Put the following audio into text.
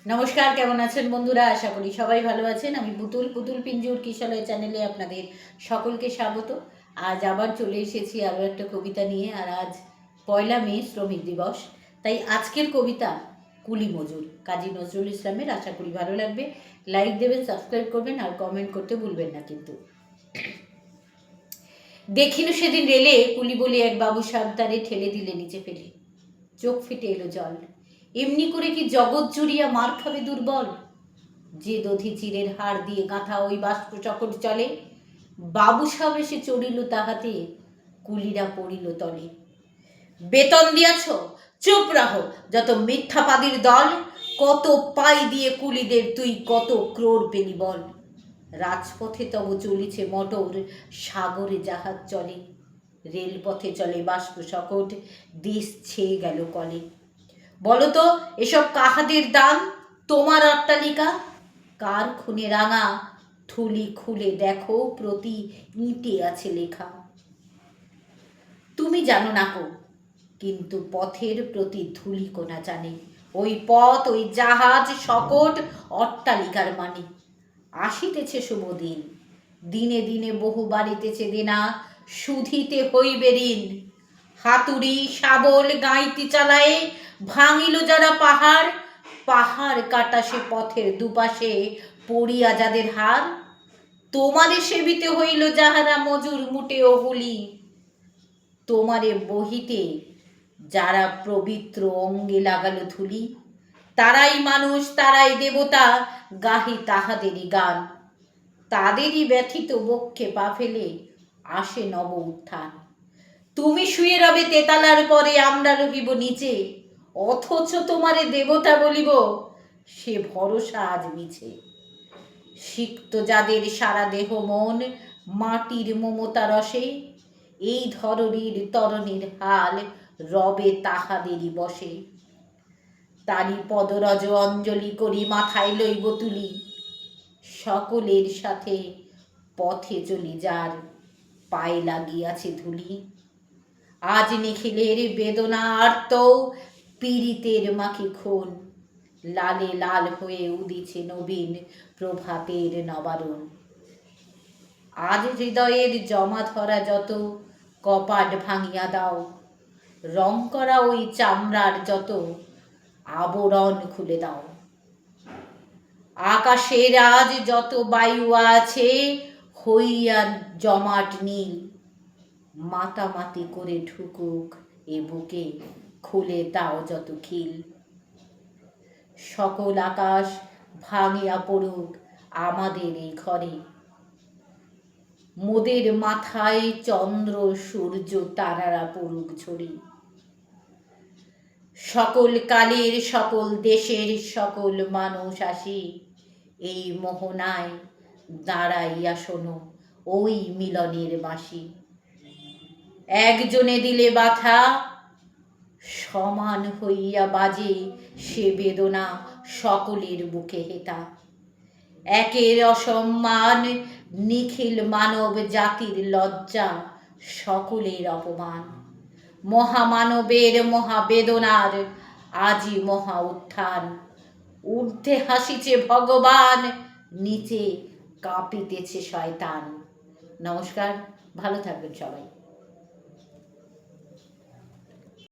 নমস্কার, কেমন আছেন বন্ধুরা? আশা করি সবাই ভালো আছেন। আমি পুতুল পিঞ্জুর কিশলয় চ্যানেলে আপনাদের সকলকে স্বাগত। আজ আবার চলে এসেছি আরও একটা কবিতা নিয়ে। আর আজ 1 মে শ্রমিক দিবস, তাই আজকের কবিতা কুলি মজুর, কাজী নজরুল ইসলামের। আশা করি ভালো লাগবে। লাইক দেবেন, সাবস্ক্রাইব করবেন আর কমেন্ট করতে ভুলবেন না কিন্তু। দেখিল সেদিন রেলে কুলি বলে এক বাবু সাবধানে ঠেলে দিলে নিচে ফেলে, চোখ ফেটে এলো জল। এমনি করে কি জগৎ জুড়িয়া মার খাবে দুর্বল? যে দধি চিরের হাড় দিয়ে গাঁথা ওই বাষ্প চকট চলে, বাবু সাহেব এসে চড়িল তাহাতে, কুলিরা পড়িল তলে। বেতন দিয়াছ? চুপ রাহো যত মিথ্যাবাদীর দল। কত পাই দিয়ে কুলিদের তুই কত ক্রোড় পেলি বল। রাজপথে তব চলিছে মটর, সাগরে জাহাজ চলে, রেলপথে চলে বাষ্প সকট, দেশ ছেয়ে গেল কলে। বলতো এসব কাহাদের দান? তোমার অট্টালিকা? কার খুনে রাঙা? থলি খুলে দেখো প্রতি ইঁটে আছে লেখা। তুমি জানো না কো, কিন্তু পথের প্রতি ধূলিকণা জানে। ওই পথ, ওই জাহাজ, সকট, অট্টালিকার মানে। আসিতেছে শুভ দিন, দিনে দিনে বহু বাড়িতেছে দেনা, শুধিতে হইবে ঋণ। হাতুড়ি শাবল গাঁইতি চালায়ে ভাঙিল যারা পাহাড়, পাহাড় কাটা সে পথের দুপাশে পড়িয়া যাদের হার। তোমারে সেবিতে হইল যাহারা মজুর মুটে ওগুলি, তোমারে বহিতে যারা পবিত্র অঙ্গে লাগালো ধুলি, তারাই মানুষ, তারাই দেবতা, গাহি তাহাদেরই গান। তাদেরই ব্যথিত বক্ষে পা ফেলে আসে নব উত্থান। তুমি শুয়ে রবে তেতালার পরে, আমরা রহিব নিচে, অথচ তোমারে দেবতা বলিব, সে ভরসা আজ মিছে। সিক্ত যাদের সারা দেহ মন মাটির মমতা রসে, এই ধরনীর তরণীর হাল রবে তাহাদেরই বসে। তারি পদরজ অঞ্জলি করি মাথায় লইব তুলি, সকলের সাথে পথে চলি যার পায়ে লাগিয়াছে ধুলি। আজ নিখিলের বেদনা আর্ত, পীড়িতের মাখি খুন, লালে লাল হয়ে উদিছে নবীন প্রভাতের নবারণ। আজ হৃদয়ের জমা ধরা যত কপাট ভাঙিয়া দাও, রং করা ওই চামড়ার যত আবরণ খুলে দাও। আকাশের আজ যত বায়ু আছে হইয়া জমাট নীল, মাতামাতি করে ঢুকুক এ বুকে, খুলে দাও যত খিল। সকল আকাশ ভাঙিয়া পড়ুক আমাদের এই ঘরে, মোদের মাথায় চন্দ্র সূর্য তারারা পড়ুক ঝরে। সকল কালের সকল দেশের সকল মানুষ আসি এই মোহনায় দাঁড়াইয়া শোনো ওই মিলনের বাঁশি। একজনে দিলে বাধা সমান হইয়া বাজে সে বেদনা সকলের বুকে হেতা। একের অসম্মান নিখিল মানব জাতির লজ্জা, সকলের অপমান। মহামানবের মহাবেদনার আজি মহা উত্থান, ঊর্ধ্বে হাসিছে ভগবান, নিচে কাঁপিতেছে শয়তান। নমস্কার, ভালো থাকবেন সবাই।